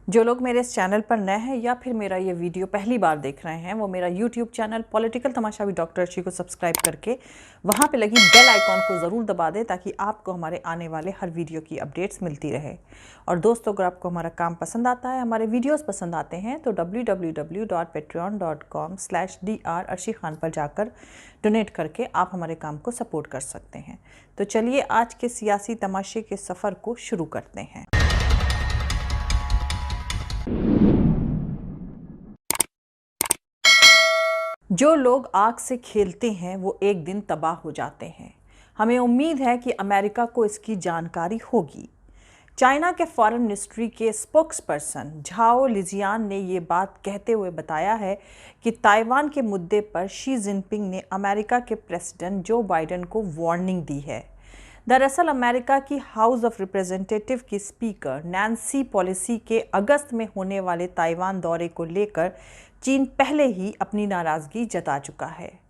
जो लोग मेरे इस चैनल पर नए हैं या फिर मेरा ये वीडियो पहली बार देख रहे हैं, वो मेरा YouTube channel political Tamasha with doctor Arshi को सब्सक्राइब करके वहाँ पे लगी बेल आइकॉन को ज़रूर दबा दें ताकि आपको हमारे आने वाले हर वीडियो की अपडेट्स मिलती रहे। और दोस्तों, अगर आपको हमारा काम पसंद आता है, हमारे वीडियोज़ पसंद आते हैं तो www.patreon.com/dr अर्शी खान पर जाकर डोनेट करके आप हमारे काम को सपोर्ट कर सकते हैं। तो चलिए आज के सियासी तमाशे के सफ़र को शुरू करते हैं। जो लोग आग से खेलते हैं वो एक दिन तबाह हो जाते हैं। हमें उम्मीद है कि अमेरिका को इसकी जानकारी होगी। चाइना के फॉरेन मिनिस्ट्री के स्पोक्सपर्सन झाओ लिजियान ने ये बात कहते हुए बताया है कि ताइवान के मुद्दे पर शी जिनपिंग ने अमेरिका के प्रेसिडेंट जो बाइडेन को वार्निंग दी है। दरअसल अमेरिका की हाउस ऑफ रिप्रेजेंटेटिव की स्पीकर नैन्सी पेलोसी के अगस्त में होने वाले ताइवान दौरे को लेकर चीन पहले ही अपनी नाराज़गी जता चुका है।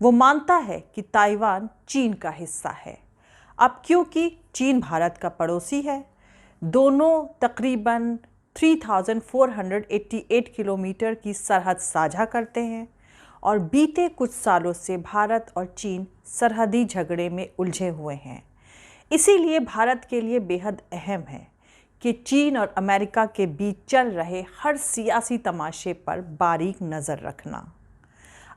वो मानता है कि ताइवान चीन का हिस्सा है। अब क्योंकि चीन भारत का पड़ोसी है, दोनों तकरीबन 3488 किलोमीटर की सरहद साझा करते हैं और बीते कुछ सालों से भारत और चीन सरहदी झगड़े में उलझे हुए हैं। इसीलिए भारत के लिए बेहद अहम है कि चीन और अमेरिका के बीच चल रहे हर सियासी तमाशे पर बारीक नज़र रखना।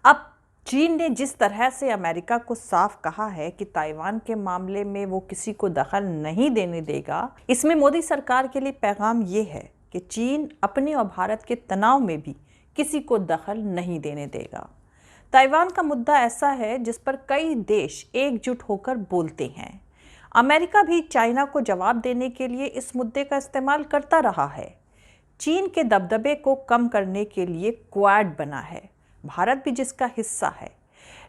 अब चीन ने जिस तरह से अमेरिका को साफ कहा है कि ताइवान के मामले में वो किसी को दखल नहीं देने देगा, इसमें मोदी सरकार के लिए पैगाम ये है कि चीन अपने और भारत के तनाव में भी किसी को दखल नहीं देने देगा। ताइवान का मुद्दा ऐसा है जिस पर कई देश एकजुट होकर बोलते हैं। अमेरिका भी चाइना को जवाब देने के लिए इस मुद्दे का इस्तेमाल करता रहा है। चीन के दबदबे को कम करने के लिए क्वाड बना है, भारत भी जिसका हिस्सा है।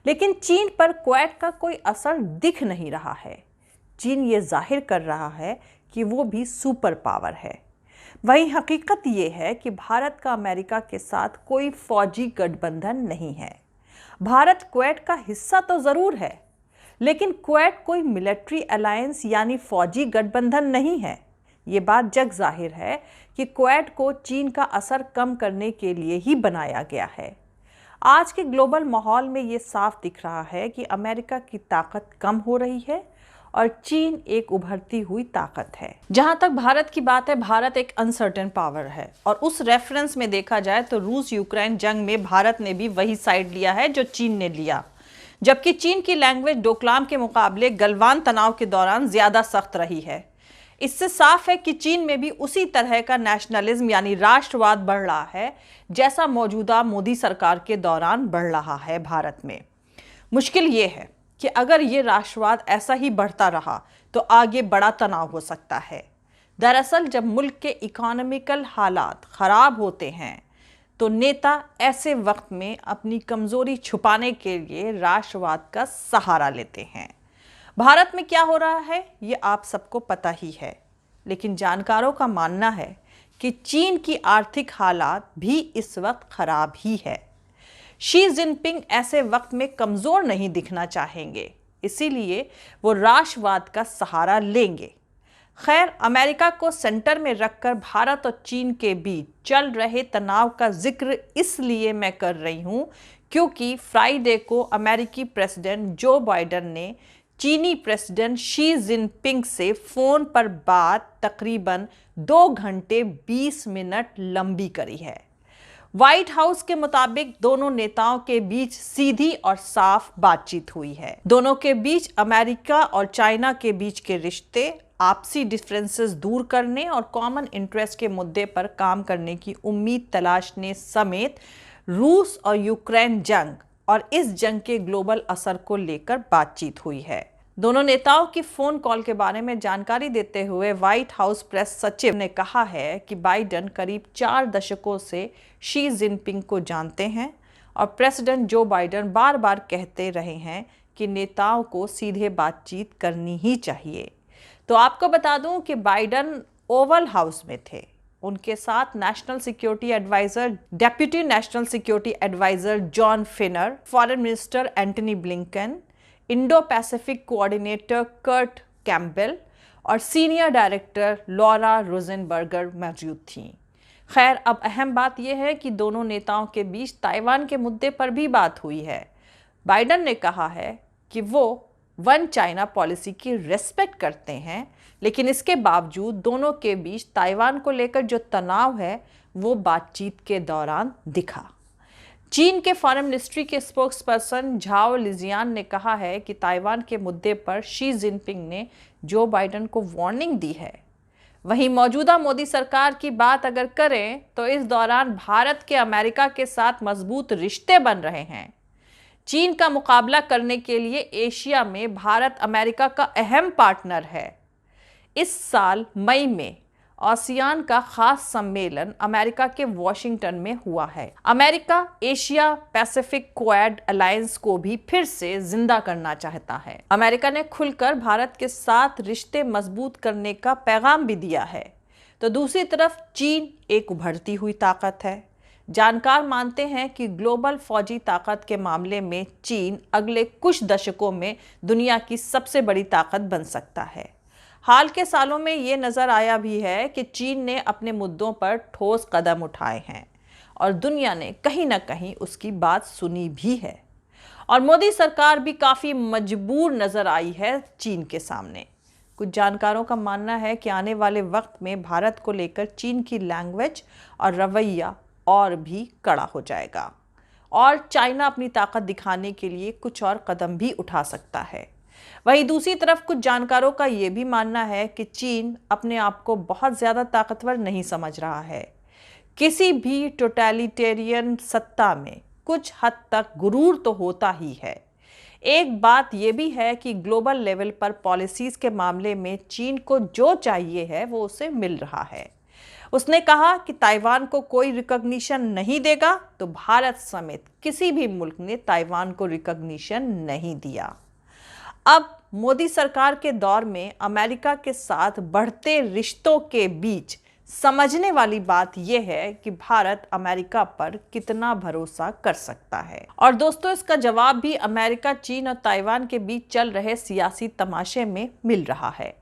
लेकिन चीन पर क्वाड का कोई असर दिख नहीं रहा है। चीन ये जाहिर कर रहा है कि वो भी सुपर पावर है। वहीं हकीकत ये है कि भारत का अमेरिका के साथ कोई फौजी गठबंधन नहीं है। भारत क्वाड का हिस्सा तो ज़रूर है, लेकिन क्वाड कोई मिलिट्री अलायंस यानी फौजी गठबंधन नहीं है। ये बात जग जाहिर है कि क्वाड को चीन का असर कम करने के लिए ही बनाया गया है। आज के ग्लोबल माहौल में ये साफ दिख रहा है कि अमेरिका की ताकत कम हो रही है और चीन एक उभरती हुई ताकत है। जहां तक भारत की बात है, भारत एक अनसर्टेन पावर है और उस रेफरेंस में देखा जाए तो रूस यूक्रेन जंग में भारत ने भी वही साइड लिया है जो चीन ने लिया, जबकि चीन की लैंग्वेज डोकलाम के मुकाबले गलवान तनाव के दौरान ज्यादा सख्त रही है। इससे साफ है कि चीन में भी उसी तरह का नेशनलिज्म यानी राष्ट्रवाद बढ़ रहा है जैसा मौजूदा मोदी सरकार के दौरान बढ़ रहा है भारत में। मुश्किल ये है कि अगर ये राष्ट्रवाद ऐसा ही बढ़ता रहा तो आगे बड़ा तनाव हो सकता है। दरअसल जब मुल्क के इकोनॉमिकल हालात खराब होते हैं तो नेता ऐसे वक्त में अपनी कमजोरी छुपाने के लिए राष्ट्रवाद का सहारा लेते हैं। भारत में क्या हो रहा है ये आप सबको पता ही है, लेकिन जानकारों का मानना है कि चीन की आर्थिक हालात भी इस वक्त खराब ही है। शी जिनपिंग ऐसे वक्त में कमजोर नहीं दिखना चाहेंगे, इसीलिए वो राष्ट्रवाद का सहारा लेंगे। खैर, अमेरिका को सेंटर में रखकर भारत और चीन के बीच चल रहे तनाव का जिक्र इसलिए मैं कर रही हूं क्योंकि फ्राइडे को अमेरिकी प्रेसिडेंट जो बाइडेन ने चीनी प्रेसिडेंट शी जिनपिंग से फोन पर बात तकरीबन 2 घंटे 20 मिनट लंबी करी है। व्हाइट हाउस के मुताबिक दोनों नेताओं के बीच सीधी और साफ बातचीत हुई है। दोनों के बीच अमेरिका और चाइना के बीच के रिश्ते, आपसी डिफरेंसेस दूर करने और कॉमन इंटरेस्ट के मुद्दे पर काम करने की उम्मीद तलाशने समेत रूस और यूक्रेन जंग और इस जंग के ग्लोबल असर को लेकर बातचीत हुई है। दोनों नेताओं की फोन कॉल के बारे में जानकारी देते हुए व्हाइट हाउस प्रेस सचिव ने कहा है कि बाइडेन करीब 4 दशकों से शी जिनपिंग को जानते हैं और प्रेसिडेंट जो बाइडेन बार बार कहते रहे हैं कि नेताओं को सीधे बातचीत करनी ही चाहिए। तो आपको बता दूं कि बाइडेन ओवल हाउस में थे। उनके साथ national security adviser, deputy national security adviser Jon Finer, foreign minister Antony Blinken, Indo Pacific coordinator Kurt Campbell और सीनियर डायरेक्टर लॉरा रोजेनबर्गर मौजूद थीं। खैर, अब अहम बात यह है कि दोनों नेताओं के बीच ताइवान के मुद्दे पर भी बात हुई है। बाइडेन ने कहा है कि वो वन चाइना पॉलिसी की रेस्पेक्ट करते हैं, लेकिन इसके बावजूद दोनों के बीच ताइवान को लेकर जो तनाव है वो बातचीत के दौरान दिखा। चीन के फॉरेन मिनिस्ट्री के स्पोक्सपर्सन झाओ लिजियान ने कहा है कि ताइवान के मुद्दे पर शी जिनपिंग ने जो बाइडेन को वार्निंग दी है। वहीं मौजूदा मोदी सरकार की बात अगर करें तो इस दौरान भारत के अमेरिका के साथ मजबूत रिश्ते बन रहे हैं। चीन का मुकाबला करने के लिए एशिया में भारत अमेरिका का अहम पार्टनर है। इस साल मई में आसियान का खास सम्मेलन अमेरिका के वॉशिंगटन में हुआ है। America Asia Pacific quad alliance को भी फिर से जिंदा करना चाहता है। अमेरिका ने खुलकर भारत के साथ रिश्ते मजबूत करने का पैगाम भी दिया है। तो दूसरी तरफ चीन एक उभरती हुई ताकत है। जानकार मानते हैं कि ग्लोबल फौजी ताकत के मामले में चीन अगले कुछ दशकों में दुनिया की सबसे बड़ी ताकत बन सकता है। हाल के सालों में ये नज़र आया भी है कि चीन ने अपने मुद्दों पर ठोस कदम उठाए हैं और दुनिया ने कहीं ना कहीं उसकी बात सुनी भी है। और मोदी सरकार भी काफ़ी मजबूर नज़र आई है चीन के सामने। कुछ जानकारों का मानना है कि आने वाले वक्त में भारत को लेकर चीन की लैंग्वेज और रवैया और भी कड़ा हो जाएगा और चाइना अपनी ताकत दिखाने के लिए कुछ और कदम भी उठा सकता है। वहीं दूसरी तरफ कुछ जानकारों का यह भी मानना है कि चीन अपने आप को बहुत ज़्यादा ताकतवर नहीं समझ रहा है। किसी भी टोटलिटेरियन सत्ता में कुछ हद तक गुरूर तो होता ही है। एक बात यह भी है कि ग्लोबल लेवल पर पॉलिसीज़ के मामले में चीन को जो चाहिए है वो उसे मिल रहा है। उसने कहा कि ताइवान को कोई रिकॉग्निशन नहीं देगा तो भारत समेत किसी भी मुल्क ने ताइवान को रिकॉग्निशन नहीं दिया। अब मोदी सरकार के दौर में अमेरिका के साथ बढ़ते रिश्तों के बीच समझने वाली बात यह है कि भारत अमेरिका पर कितना भरोसा कर सकता है। और दोस्तों, इसका जवाब भी अमेरिका, चीन और ताइवान के बीच चल रहे सियासी तमाशे में मिल रहा है।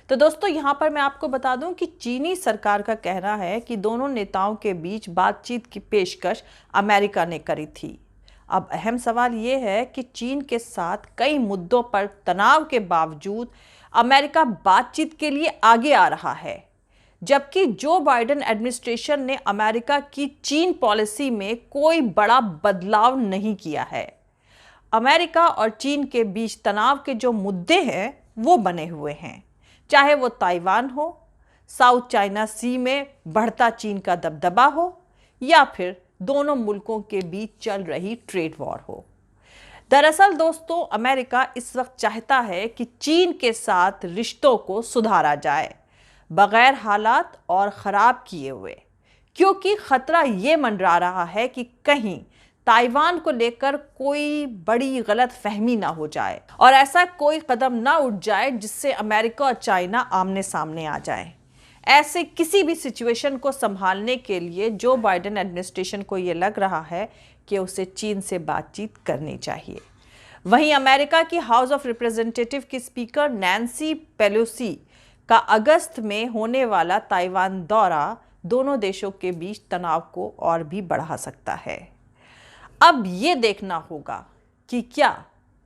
तो दोस्तों, यहाँ पर मैं आपको बता दूं कि चीनी सरकार का कहना है कि दोनों नेताओं के बीच बातचीत की पेशकश अमेरिका ने करी थी। अब अहम सवाल ये है कि चीन के साथ कई मुद्दों पर तनाव के बावजूद अमेरिका बातचीत के लिए आगे आ रहा है, जबकि जो बाइडेन एडमिनिस्ट्रेशन ने अमेरिका की चीन पॉलिसी में कोई बड़ा बदलाव नहीं किया है। अमेरिका और चीन के बीच तनाव के जो मुद्दे हैं वो बने हुए हैं, चाहे वो ताइवान हो, साउथ चाइना सी में बढ़ता चीन का दबदबा हो या फिर दोनों मुल्कों के बीच चल रही ट्रेड वॉर हो। दरअसल दोस्तों, अमेरिका इस वक्त चाहता है कि चीन के साथ रिश्तों को सुधारा जाए बगैर हालात और ख़राब किए हुए, क्योंकि ख़तरा ये मंडरा रहा है कि कहीं ताइवान को लेकर कोई बड़ी गलत फहमी ना हो जाए और ऐसा कोई कदम ना उठ जाए जिससे अमेरिका और चाइना आमने सामने आ जाए। ऐसे किसी भी सिचुएशन को संभालने के लिए जो बाइडेन एडमिनिस्ट्रेशन को ये लग रहा है कि उसे चीन से बातचीत करनी चाहिए। वहीं अमेरिका की हाउस ऑफ रिप्रेजेंटेटिव की स्पीकर नैन्सी पेलोसी का अगस्त में होने वाला ताइवान दौरा दोनों देशों के बीच तनाव को और भी बढ़ा सकता है। अब ये देखना होगा कि क्या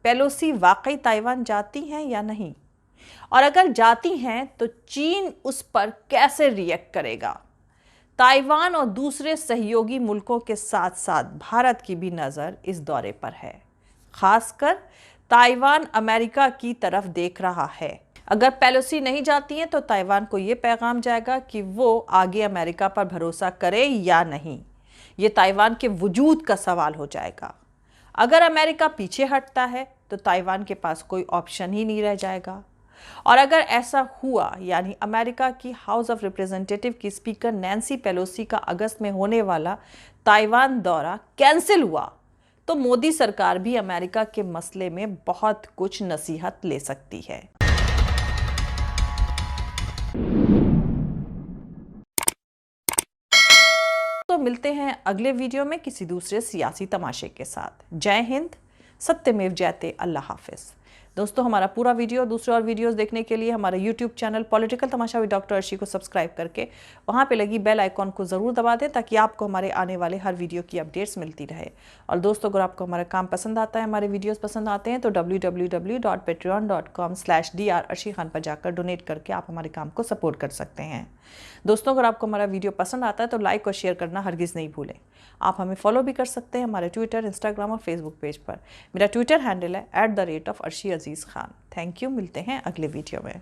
पेलोसी वाकई ताइवान जाती हैं या नहीं, और अगर जाती हैं तो चीन उस पर कैसे रिएक्ट करेगा। ताइवान और दूसरे सहयोगी मुल्कों के साथ साथ भारत की भी नज़र इस दौरे पर है। खासकर ताइवान अमेरिका की तरफ देख रहा है। अगर पेलोसी नहीं जाती हैं तो ताइवान को ये पैगाम जाएगा कि वो आगे अमेरिका पर भरोसा करे या नहीं। ये ताइवान के वजूद का सवाल हो जाएगा। अगर अमेरिका पीछे हटता है तो ताइवान के पास कोई ऑप्शन ही नहीं रह जाएगा। और अगर ऐसा हुआ, यानी अमेरिका की हाउस ऑफ रिप्रेजेंटेटिव की स्पीकर नैन्सी पेलोसी का अगस्त में होने वाला ताइवान दौरा कैंसिल हुआ, तो मोदी सरकार भी अमेरिका के मसले में बहुत कुछ नसीहत ले सकती है। तो मिलते हैं अगले वीडियो में किसी दूसरे सियासी तमाशे के साथ। जय हिंद, सत्यमेव जयते, अल्लाह हाफिज। दोस्तों, हमारा पूरा वीडियो, दूसरे और वीडियोस देखने के लिए हमारे YouTube channel political Tamasha with doctor Arshi को सब्सक्राइब करके वहाँ पे लगी बेल आइकॉन को ज़रूर दबा दें, ताकि आपको हमारे आने वाले हर वीडियो की अपडेट्स मिलती रहे। और दोस्तों, अगर आपको हमारा काम पसंद आता है, हमारे वीडियोस पसंद आते हैं, तो www.patreon.com/dr अर्शी खान पर जाकर डोनेट करके आप हमारे काम को सपोर्ट कर सकते हैं। दोस्तों, अगर आपको हमारा वीडियो पसंद आता है तो लाइक और शेयर करना हरगिज़ नहीं भूलें। आप हमें फॉलो भी कर सकते हैं हमारे ट्विटर, इंस्टाग्राम और फेसबुक पेज पर। मेरा ट्विटर हैंडल है @arshi_aziz khan। थैंक यू, मिलते हैं अगले वीडियो में।